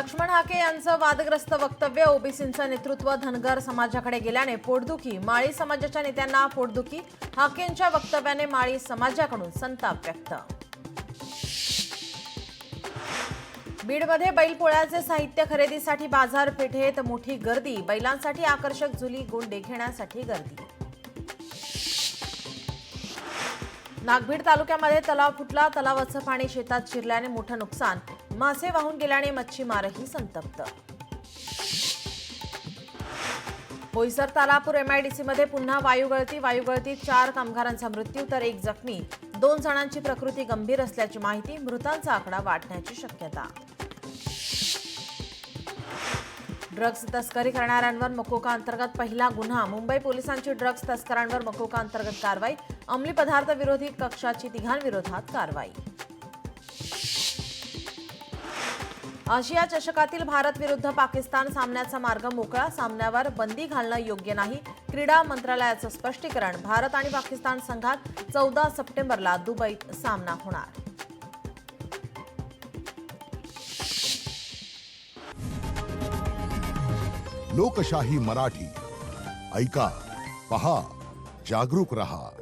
लक्ष्मण हाके यांचं वादग्रस्त वक्तव्य ओबीसींचं नेतृत्व धनगर समाजाकडे गेल्याने पोटदुखी। माळी समाजाच्या नेत्यांना पोटदुखी। हाकेंच्या वक्तव्याने माळी समाजाकडून संताप व्यक्त। बीडमध्ये बैलपोळ्याचे साहित्य खरेदीसाठी बाजारपेठेत मोठी गर्दी। बैलांसाठी आकर्षक जुली गोंडे घेण्यासाठी गर्दी। नागभीड तालुक्यामध्ये तलाव फुटला। तलावाचं पाणी शेतात शिरल्याने मोठं नुकसान। मासे वाहून गेल्याने मच्छीमारही संतप्त। बोईसर तालापूर एमआयडीसीमध्ये पुन्हा वायुगळतीत 4 कामगारांचा मृत्यू तर 1 जखमी। 2 जणांची प्रकृती गंभीर असल्याची माहिती। मृतांचा आकडा वाढण्याची शक्यता। ड्रग्ज तस्करी करणाऱ्यांवर मकोका अंतर्गत पहिला गुन्हा। मुंबई पोलिसांची ड्रग्ज तस्करांवर मकोका अंतर्गत कारवाई। अंमली पदार्थ विरोधी कक्षाची 3 विरोधात कारवाई। आशिया चषकातील भारत विरुद्ध पाकिस्तान सामन्याचा मार्ग मोकळा। सामन्यावर बंदी घालणं योग्य नाही। क्रीडा मंत्रालयाचं स्पष्टीकरण। भारत आणि पाकिस्तान संघात 14 सप्टेंबरला दुबईत सामना होणार। लोकशाही मराठी ऐका, पहा, जागरूक रहा।